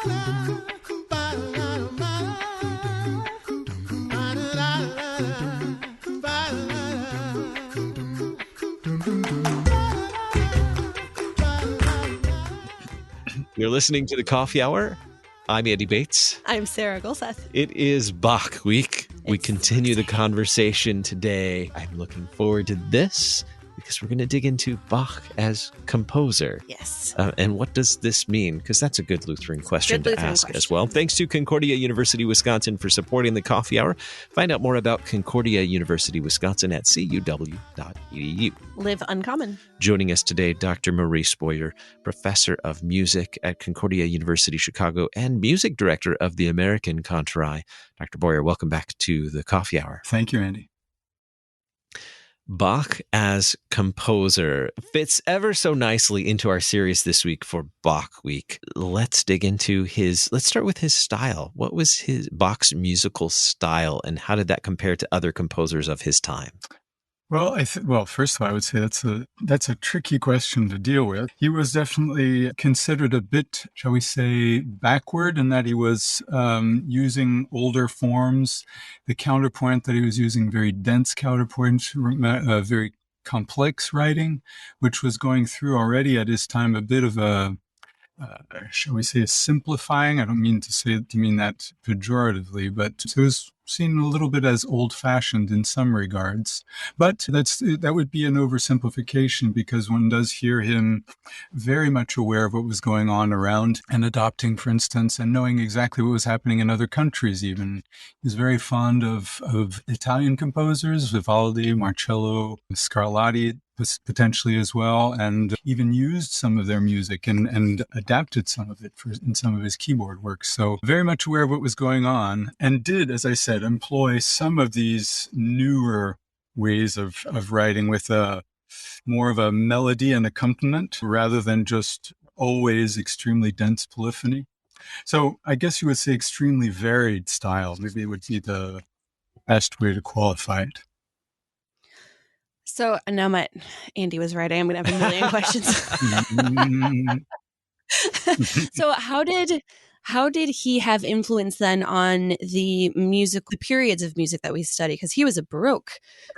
You're listening to the Coffee Hour. I'm Andy Bates. I'm Sarah Golseth. It is Bach week. We continue the conversation today. I'm looking forward to this because we're going to dig into Bach as composer. Yes. And what does this mean? Because that's a good Lutheran question to ask as well. Thanks to Concordia University, Wisconsin for supporting the Coffee Hour. Find out more about Concordia University, Wisconsin at cuw.edu. Live uncommon. Joining us today, Dr. Maurice Boyer, professor of music at Concordia University, Chicago, and music director of the American Kantorei. Dr. Boyer, welcome back to the Coffee Hour. Thank you, Andy. Bach as composer fits ever so nicely into our series this week for Bach Week. Let's dig into let's start with his style. What was Bach's musical style, and how did that compare to other composers of his time? Well, first of all, I would say that's a tricky question to deal with. He was definitely considered a bit, shall we say, backward in that he was using older forms. The counterpoint that he was using, very dense counterpoint, very complex writing, which was going through already at his time a bit of a, shall we say, a simplifying. I don't mean to mean that pejoratively, but it was seen a little bit as old-fashioned in some regards. But that would be an oversimplification, because one does hear him very much aware of what was going on around and adopting, for instance, and knowing exactly what was happening in other countries even. He was very fond of Italian composers, Vivaldi, Marcello, Scarlatti, potentially as well, and even used some of their music and adapted some of it in some of his keyboard works. So very much aware of what was going on, and did, as I said, employ some of these newer ways of writing with more of a melody and accompaniment rather than just always extremely dense polyphony. So I guess you would say extremely varied style. Maybe it would be the best way to qualify it. So now Andy was right. I am going to have a million questions. So how did he have influence then on the periods of music that we study? Because he was a Baroque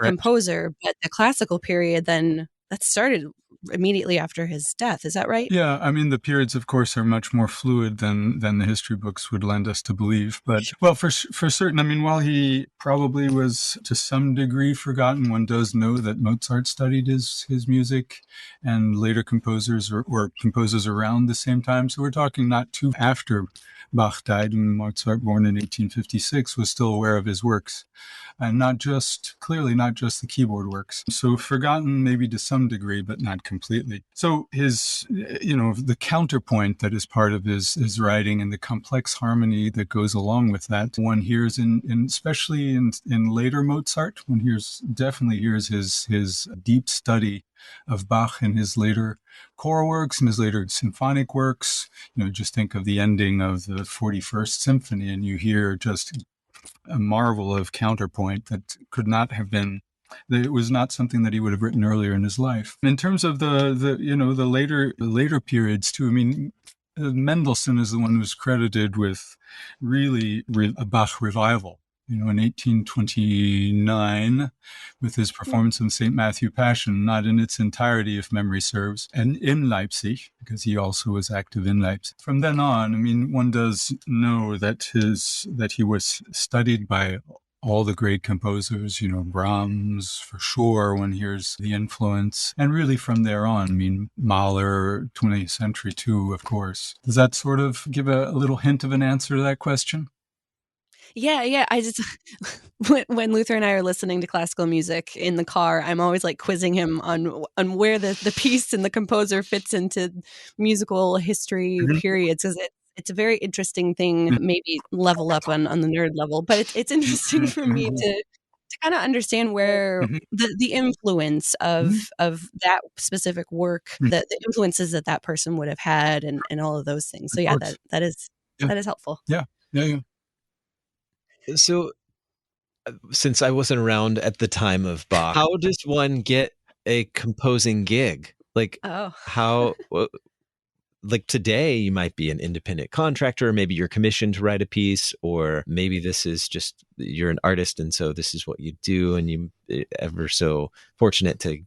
composer, but the classical period then that started immediately after his death. Is that right? Yeah, I mean, the periods, of course, are much more fluid than the history books would lend us to believe. But, well, for certain, I mean, while he probably was to some degree forgotten, one does know that Mozart studied his music and later composers or composers around the same time. So we're talking not too after Bach died, and Mozart, born in 1856, was still aware of his works, and clearly not just the keyboard works. So forgotten maybe to some degree, but not completely. So his, the counterpoint that is part of his writing and the complex harmony that goes along with that, one hears especially in later Mozart, one definitely hears his deep study of Bach in his later choral works and his later symphonic works. Just think of the ending of the 41st Symphony, and you hear just a marvel of counterpoint that could not have been. It was not something that he would have written earlier in his life. In terms of the later periods too, I mean, Mendelssohn is the one who's credited with really a Bach revival. In 1829, with his performance of St. Matthew Passion, not in its entirety, if memory serves, and in Leipzig, because he also was active in Leipzig. From then on, I mean, one does know that he was studied by all the great composers, Brahms, for sure, one hears the influence. And really from there on, I mean, Mahler, 20th century too, of course. Does that sort of give a little hint of an answer to that question? Yeah. I just, when Luther and I are listening to classical music in the car, I'm always like quizzing him on where the piece and the composer fits into musical history periods, because it's a very interesting thing, maybe level up on the nerd level, but it's interesting for me to kind of understand where the influence of that specific work, the influences that person would have had, and all of those things. So yeah, that is helpful. Yeah. So, since I wasn't around at the time of Bach, how does one get a composing gig? Like, how like today you might be an independent contractor, or maybe you're commissioned to write a piece, or maybe this is just you're an artist and so this is what you do, and you ever so fortunate to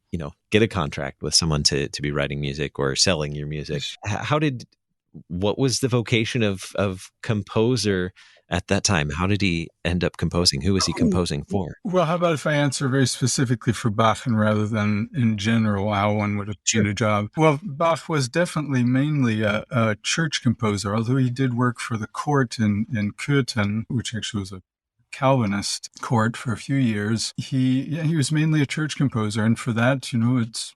get a contract with someone to be writing music or selling your music. What was the vocation of composer at that time? How did he end up composing? Who was he composing for? Well, how about if I answer very specifically for Bach and rather than in general how one would have done a job? Well, Bach was definitely mainly a church composer, although he did work for the court in Köthen, which actually was a Calvinist court for a few years. He was mainly a church composer, and for that, it's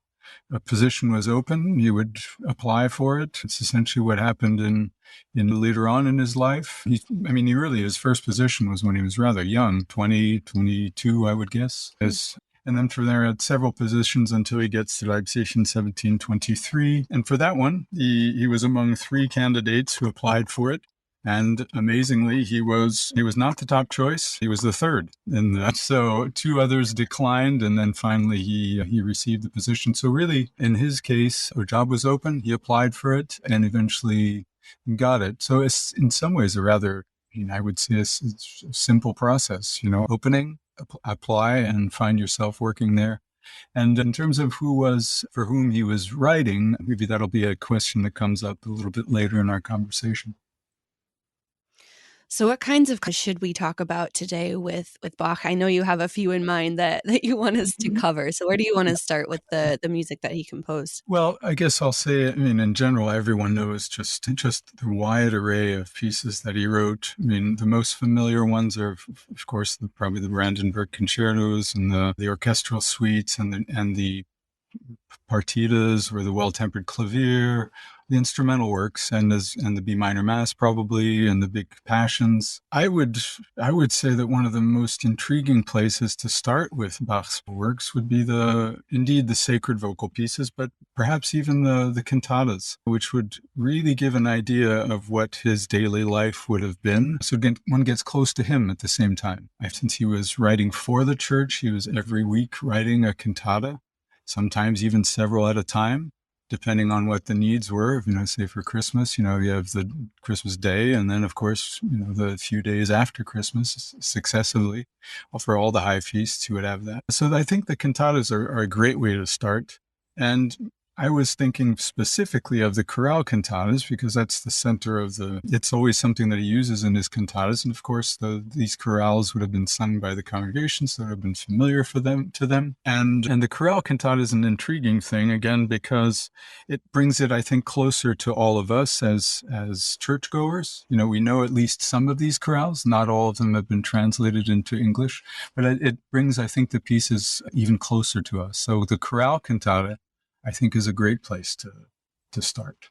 a position was open, you would apply for it. It's essentially what happened in later on in his life. His first position was when he was rather young, 20, 22, I would guess. And then from there, had several positions until he gets to Leipzig in 1723. And for that one, he was among 3 candidates who applied for it. And amazingly, he was not the top choice. He was the third. And so 2 others declined, and then finally he received the position. So really, in his case, a job was open. He applied for it and eventually got it. So it's in some ways a rather, I would say, a simple process. Opening, apply, and find yourself working there. And in terms of for whom he was writing, maybe that'll be a question that comes up a little bit later in our conversation. So what kinds of should we talk about today with Bach? I know you have a few in mind that you want us to cover. So where do you want to start with the music that he composed? Well, I guess I'll say, in general, everyone knows just the wide array of pieces that he wrote. The most familiar ones are, of course, probably the Brandenburg concertos and the orchestral suites and the partitas or the well-tempered clavier, the instrumental works, and the B minor mass probably, and the big passions. I would say that one of the most intriguing places to start with Bach's works would be indeed the sacred vocal pieces, but perhaps even the cantatas, which would really give an idea of what his daily life would have been. So again, one gets close to him at the same time. Since he was writing for the church, he was every week writing a cantata, sometimes even several at a time, depending on what the needs were. Say for Christmas, you have the Christmas Day, and then, of course, the few days after Christmas successively. For all the high feasts, you would have that. So I think the cantatas are a great way to start. And I was thinking specifically of the chorale cantatas because that's the center of it's always something that he uses in his cantatas. And of course, these chorales would have been sung by the congregations that have been familiar to them. And the chorale cantata is an intriguing thing, again, because it brings it, I think, closer to all of us as churchgoers. We know at least some of these chorales. Not all of them have been translated into English, but it brings, I think, the pieces even closer to us. So the chorale cantata, I think, is a great place to start.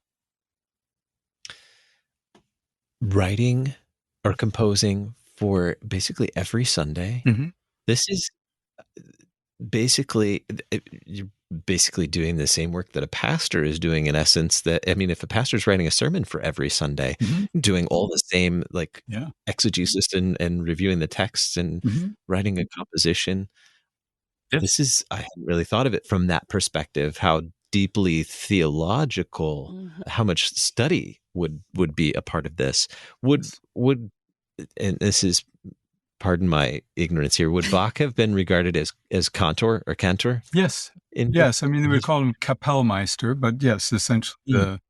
Writing or composing for basically every Sunday. Mm-hmm. This is you're basically doing the same work that a pastor is doing, in essence. If a pastor is writing a sermon for every Sunday, doing all the same, exegesis and reviewing the texts and writing a composition. Yes. I hadn't really thought of it from that perspective, how deeply theological, how much study would be a part of this. And this is, pardon my ignorance here, would Bach have been regarded as cantor or cantor? Yes. Yes. They would call him Kapellmeister, but yes, essentially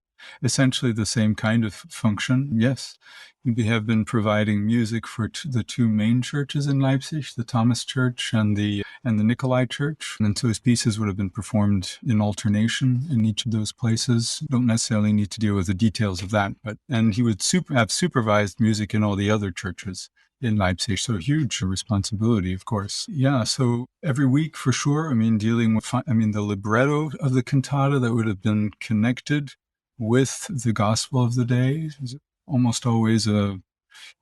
the same kind of function. Yes. We have been providing music for the 2 main churches in Leipzig, the Thomas Church and the Nikolai Church. And so his pieces would have been performed in alternation in each of those places. Don't necessarily need to deal with the details of that, and he would have supervised music in all the other churches in Leipzig. So huge responsibility, of course. Yeah. So every week for sure, dealing with, the libretto of the cantata that would have been connected with the gospel of the day. Almost always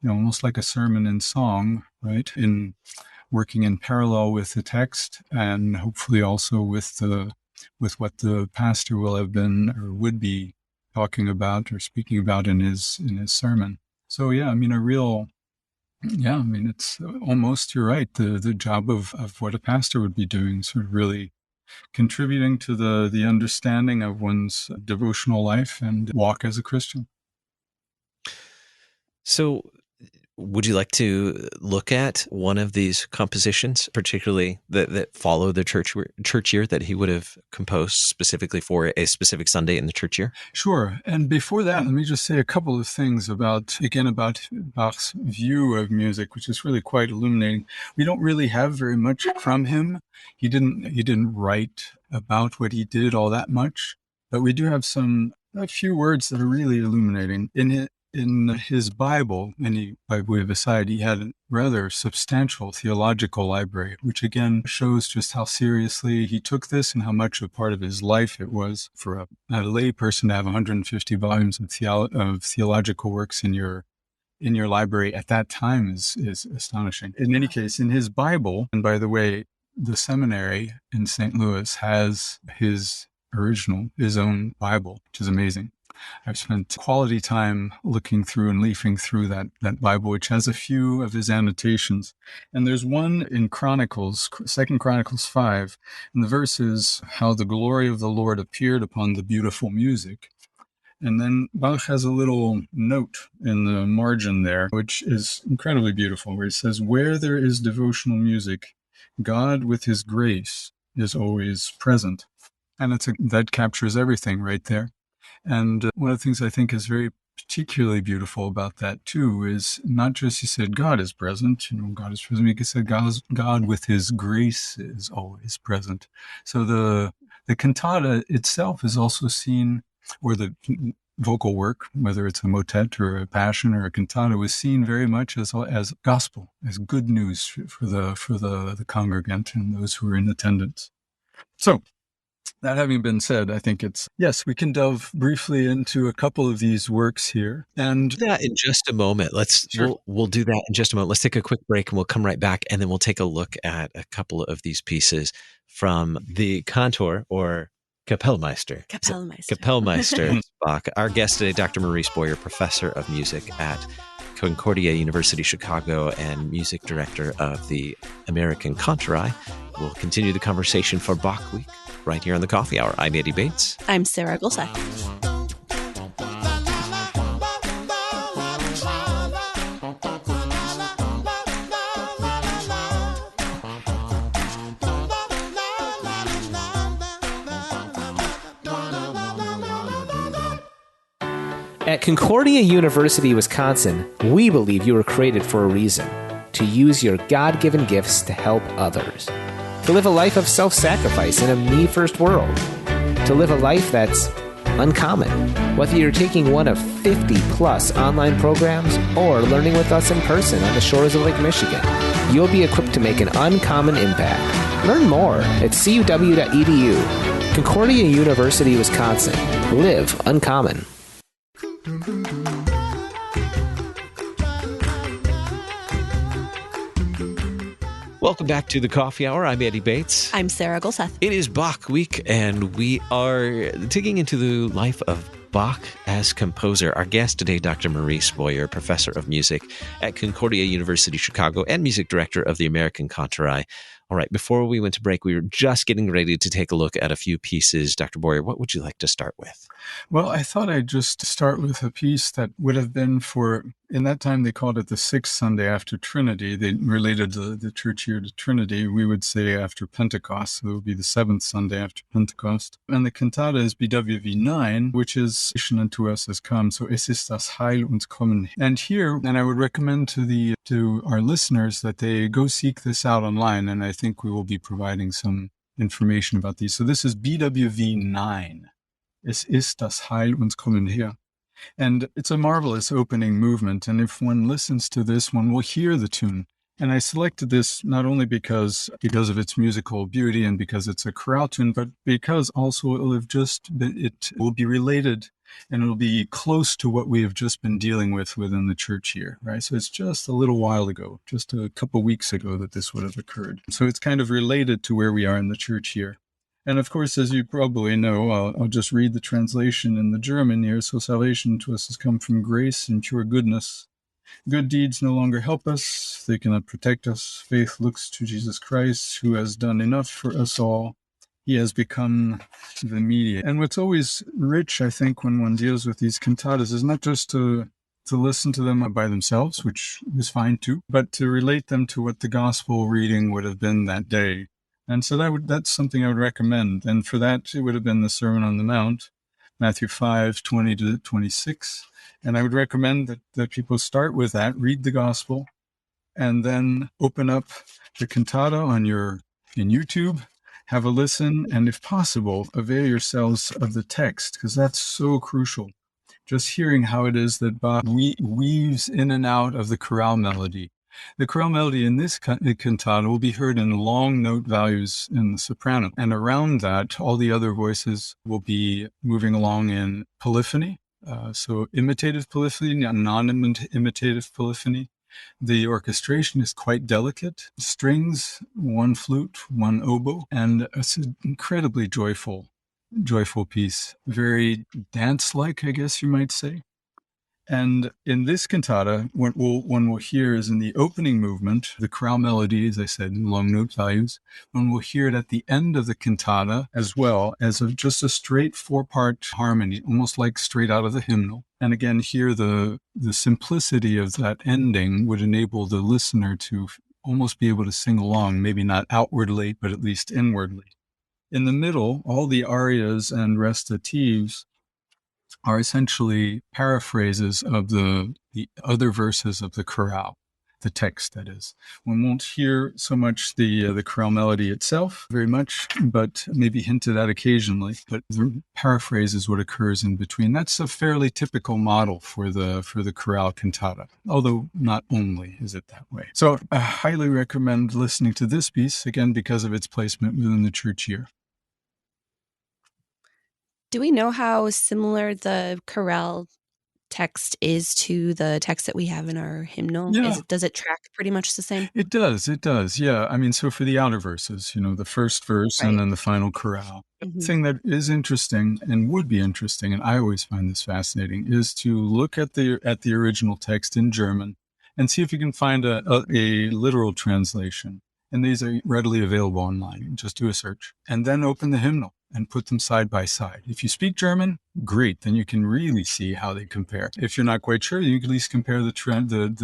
almost like a sermon in song, right? In working in parallel with the text, and hopefully also with what the pastor will have been or would be talking about or speaking about in his sermon. So it's almost, you're right, the job of what a pastor would be doing, sort of really contributing to the understanding of one's devotional life and walk as a Christian. So, would you like to look at one of these compositions, particularly that follow the church year that he would have composed specifically for a specific Sunday in the church year? Sure. And before that, let me just say a couple of things about Bach's view of music, which is really quite illuminating. We don't really have very much from him. He didn't write about what he did all that much, but we do have a few words that are really illuminating. In his Bible, by way of aside, he had a rather substantial theological library, which again shows just how seriously he took this and how much a part of his life it was for a lay person to have 150 volumes of theological works in your library at that time is astonishing. In any case, in his Bible, and by the way, the seminary in St. Louis has his own Bible, which is amazing. I've spent quality time looking through and leafing through that Bible, which has a few of his annotations. And there's one in Chronicles, 2 Chronicles 5, and the verse is, how the glory of the Lord appeared upon the beautiful music. And then Bach has a little note in the margin there, which is incredibly beautiful, where he says, where there is devotional music, God with his grace is always present. And that captures everything right there. And one of the things I think is very particularly beautiful about that too is not just he said God is present, God is present. He said God with his grace is always present. So the cantata itself is also seen, or the vocal work, whether it's a motet or a passion or a cantata, was seen very much as gospel, as good news for the congregant and those who are in attendance. So, that having been said, I think yes, we can delve briefly into a couple of these works here. And that in just a moment. We'll do that in just a moment. Let's take a quick break and we'll come right back, and then we'll take a look at a couple of these pieces from the Kantor or Kapellmeister. Kapellmeister Bach. Our guest today, Dr. Maurice Boyer, professor of music at Concordia University, Chicago, and music director of the American Kantorei. We'll continue the conversation for Bach Week right here on the Coffee Hour. I'm Eddie Bates. I'm Sarah Gulseth. At Concordia University, Wisconsin, we believe you were created for a reason: to use your God-given gifts to help others, to live a life of self-sacrifice in a me-first world, to live a life that's uncommon. Whether you're taking one of 50-plus online programs or learning with us in person on the shores of Lake Michigan, you'll be equipped to make an uncommon impact. Learn more at cuw.edu. Concordia University, Wisconsin. Live uncommon. Welcome back to the Coffee Hour. I'm Eddie Bates. I'm Sarah Gulseth. It is Bach Week, and we are digging into the life of Bach as composer. Our guest today, Dr. Maurice Boyer, professor of music at Concordia University, Chicago, and music director of the American Kantorei. All right, before we went to break, we were just getting ready to take a look at a few pieces. Dr. Boyer, what would you like to start with? Well, I thought I'd just start with a piece that would have been in that time they called it the sixth Sunday after Trinity. They related the church year to Trinity. We would say after Pentecost, so it would be the seventh Sunday after Pentecost. And the cantata is BWV 9, which is "Salvation unto us has come." So es ist das Heil und kommen. And here, and I would recommend to our listeners that they go seek this out online, and I think we will be providing some information about these. So this is BWV 9. Es ist das Heil und kommen her. And it's a marvelous opening movement. And if one listens to this, one will hear the tune. And I selected this not only because of its musical beauty and because it's a chorale tune, but because also it will be related and it'll be close to what we have just been dealing with within the church year, right? So it's just a little while ago, just a couple weeks ago that this would have occurred. So it's kind of related to where we are in the church year. And of course, as you probably know, I'll just read the translation in the German here. So salvation to us has come from grace and pure goodness. Good deeds no longer help us. They cannot protect us. Faith looks to Jesus Christ, who has done enough for us all. he has become the mediator. And what's always rich, I think, when one deals with these cantatas is not just to listen to them by themselves, which is fine too, but to relate them to what the gospel reading would have been that day. And so that's something I would recommend. And for that, it would have been the Sermon on the Mount, Matthew 5:20 to 26. And I would recommend that people start with that, read the gospel, and then open up the cantata in YouTube, have a listen, and if possible, avail yourselves of the text, because that's so crucial. Just hearing how it is that Bach weaves in and out of the chorale melody. The chorale melody in this cantata will be heard in long note values in the soprano. And around that, all the other voices will be moving along in polyphony. So imitative polyphony, non-imitative polyphony. The orchestration is quite delicate. Strings, one flute, one oboe, and it's an incredibly joyful piece, very dance-like, I guess you might say. And in this cantata, what one will hear is in the opening movement, the chorale melody, as I said, in long note values. One will hear it at the end of the cantata as well as just a straight 4-part harmony, almost like straight out of the hymnal. And again, here the simplicity of that ending would enable the listener to almost be able to sing along, maybe not outwardly, but at least inwardly. In the middle, all the arias and recitatives are essentially paraphrases of the other verses of the chorale, the text, that is. One won't hear so much the chorale melody itself very much, but maybe hinted at occasionally. But the paraphrase is what occurs in between. That's a fairly typical model for the chorale cantata, although not only is it that way. So I highly recommend listening to this piece, again, because of its placement within the church year. Do we know how similar the chorale text is to the text that we have in our hymnal? Yeah. Does it track pretty much the same? It does. Yeah. I mean, so for the outer verses, the first verse Right. and then the final chorale. Mhm. The thing that is interesting and would be interesting, and I always find this fascinating, is to look at the original text in German and see if you can find a literal translation. And these are readily available online. Just do a search. And then open the hymnal and put them side by side. If you speak German, great. Then you can really see how they compare. If you're not quite sure, you can at least compare the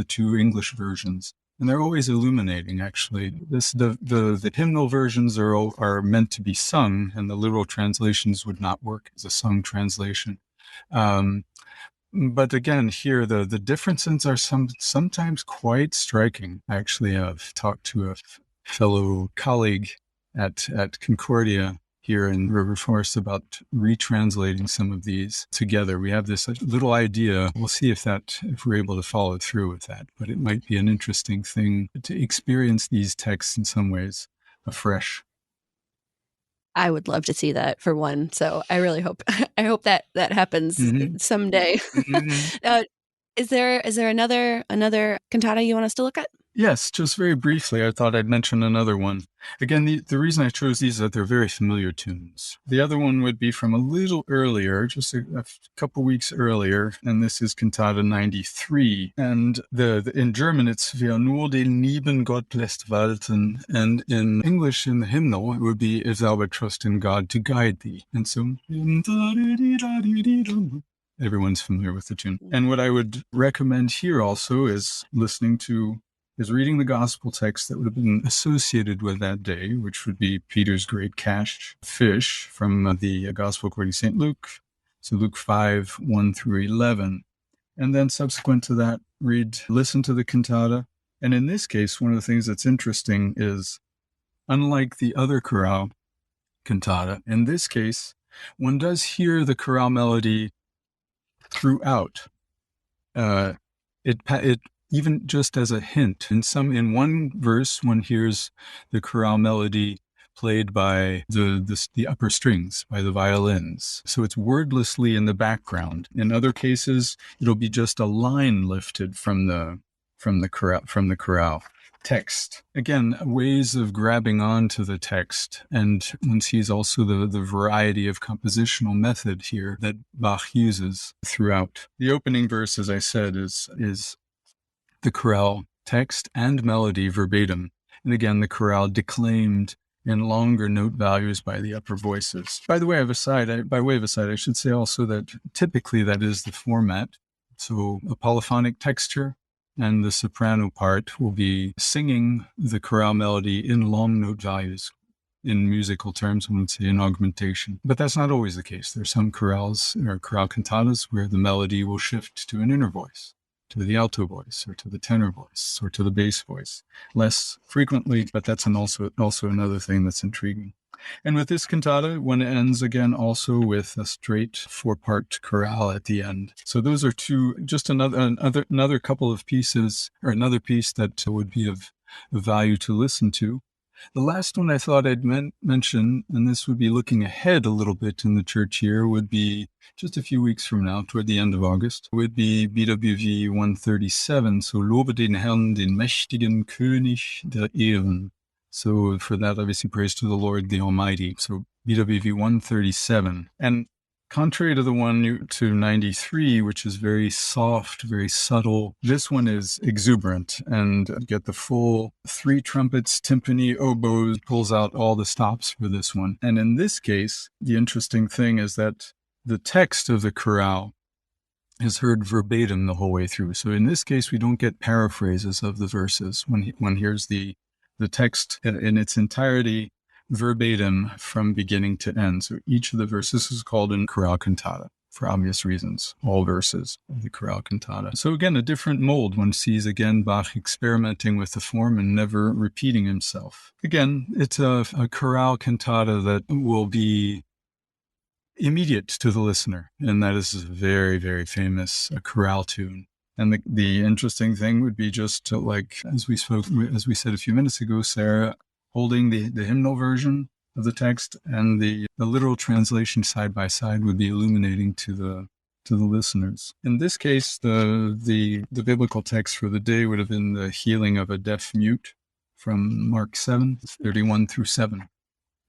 two English versions. And they're always illuminating, actually. The hymnal versions are meant to be sung, and the literal translations would not work as a sung translation. But again, here, the differences are sometimes quite striking. Actually, I've talked to a fellow colleague at Concordia here in River Forest about retranslating some of these together. We have this little idea. We'll see if we're able to follow through with that. But it might be an interesting thing to experience these texts in some ways afresh. I would love to see that, for one. So I really hope that happens someday. Mm-hmm. Is there another cantata you want us to look at? Yes, just very briefly, I thought I'd mention another one. Again, the reason I chose these is that they're very familiar tunes. The other one would be from a little earlier, just a couple weeks earlier, and this is Cantata 93. And in German, it's "Wer nur den lieben Gott laesst walten," and in English, in the hymnal, it would be "If thou but trust in God to guide thee." And so, everyone's familiar with the tune. And what I would recommend here also is reading the gospel text that would have been associated with that day, which would be Peter's great fish from the Gospel according to St. Luke, so Luke 5:1-11. And then subsequent to that, listen to the cantata. And in this case, one of the things that's interesting is, unlike the other chorale cantata, in this case, one does hear the chorale melody throughout. It even just as a hint. In one verse, one hears the chorale melody played by the upper strings, by the violins. So it's wordlessly in the background. In other cases, it'll be just a line lifted from the chorale text. Again, ways of grabbing onto the text. And one sees also the variety of compositional method here that Bach uses throughout. The opening verse, as I said, is the chorale text and melody verbatim. And again, the chorale declaimed in longer note values by the upper voices. By way of aside, I should say also that typically that is the format. So a polyphonic texture, and the soprano part will be singing the chorale melody in long note values. In musical terms, one would say in augmentation. But that's not always the case. There are some chorales or chorale cantatas where the melody will shift to an inner voice, to the alto voice, or to the tenor voice, or to the bass voice. Less frequently, but that's also another thing that's intriguing. And with this cantata, one ends again also with a straight 4-part chorale at the end. So those are just another couple of pieces, or another piece that would be of value to listen to. The last one I thought I'd mention, and this would be looking ahead a little bit in the church year, would be just a few weeks from now, toward the end of August, would be BWV 137, so Lobe den Herren, den maechtigen Koenig der Ehren. So for that, obviously, praise to the Lord, the Almighty. So BWV 137. And contrary to the one to 93, which is very soft, very subtle, this one is exuberant and get the full 3 trumpets, timpani, oboes, pulls out all the stops for this one. And in this case, the interesting thing is that the text of the chorale is heard verbatim the whole way through. So in this case, we don't get paraphrases of the verses. One hears the text in its entirety verbatim from beginning to end. So each of the verses is called in chorale cantata for obvious reasons, all verses of the chorale cantata. So again, a different mold. One sees again Bach experimenting with the form and never repeating himself. Again, it's a chorale cantata that will be immediate to the listener, and that is a very, very famous chorale tune. And the interesting thing would be just to, like, as we said a few minutes ago, Sarah, holding the hymnal version of the text and the literal translation side by side would be illuminating to the listeners. In this case, the biblical text for the day would have been the healing of a deaf mute from Mark 7:31-7.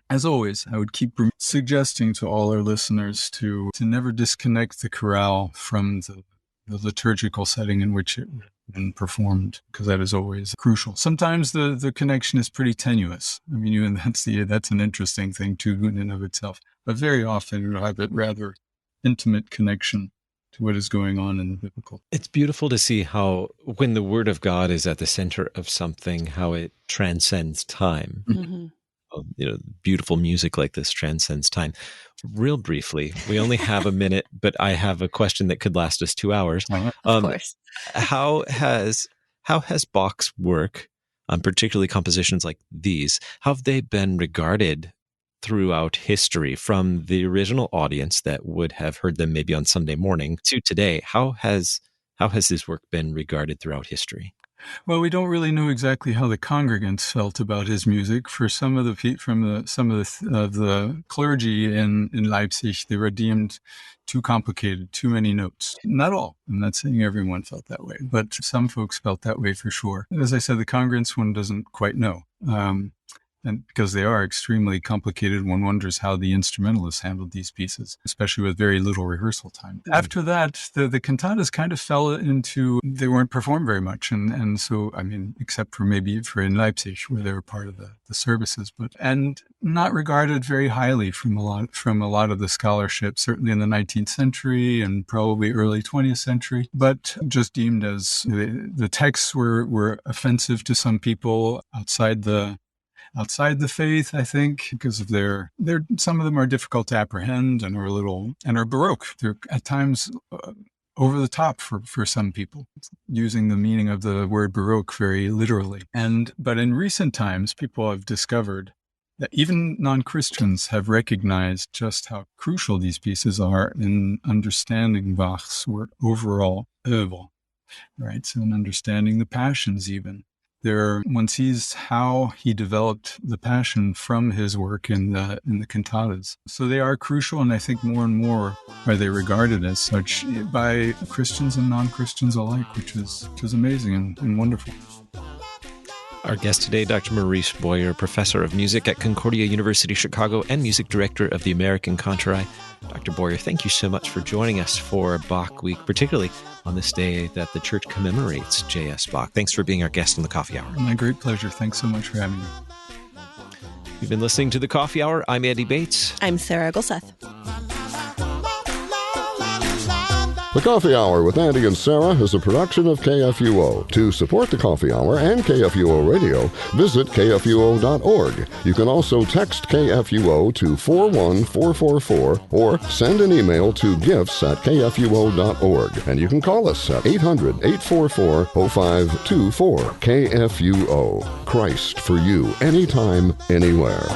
As always, I would keep suggesting to all our listeners to never disconnect the chorale from the liturgical setting in which it been performed, because that is always crucial. Sometimes the connection is pretty tenuous. I mean, that's an interesting thing too in and of itself. But very often you'll have a rather intimate connection to what is going on in the biblical. It's beautiful to see how, when the Word of God is at the center of something, how it transcends time. Mm-hmm. Beautiful music like this transcends time. Real briefly, we only have a minute, but I have a question that could last us 2 hours. Of course. How has Bach's work, particularly compositions like these, how have they been regarded throughout history, from the original audience that would have heard them maybe on Sunday morning to today? How has his work been regarded throughout history? Well, we don't really know exactly how the congregants felt about his music. For some of the clergy in Leipzig, they were deemed too complicated, too many notes. Not all. I'm not saying everyone felt that way, but some folks felt that way for sure. As I said, the congregants, one doesn't quite know. And because they are extremely complicated, one wonders how the instrumentalists handled these pieces, especially with very little rehearsal time. After that, the cantatas kind of fell into, they weren't performed very much. And so, I mean, except for maybe in Leipzig, where they were part of the services, and not regarded very highly from a lot of the scholarship, certainly in the 19th century and probably early 20th century, but just deemed as the texts were offensive to some people outside the faith, I think, because of their some of them are difficult to apprehend and are Baroque. They're at times over the top for some people, using the meaning of the word Baroque very literally. But in recent times, people have discovered that even non-Christians have recognized just how crucial these pieces are in understanding Bach's work, overall oeuvre, right? So in understanding the passions even. One sees how he developed the passion from his work in the cantatas. So they are crucial, and I think more and more are they regarded as such by Christians and non-Christians alike, which is amazing and wonderful. Our guest today, Dr. Maurice Boyer, professor of music at Concordia University, Chicago, and music director of the American Kantorei. Dr. Boyer, thank you so much for joining us for Bach Week, particularly on this day that the church commemorates J.S. Bach. Thanks for being our guest on the Coffee Hour. My great pleasure. Thanks so much for having me. You've been listening to The Coffee Hour. I'm Andy Bates. I'm Sarah Eggleseth. The Coffee Hour with Andy and Sarah is a production of KFUO. To support the Coffee Hour and KFUO Radio, visit KFUO.org. You can also text KFUO to 41444 or send an email to gifts@KFUO.org. And you can call us at 800-844-0524. KFUO. Christ for you, anytime, anywhere.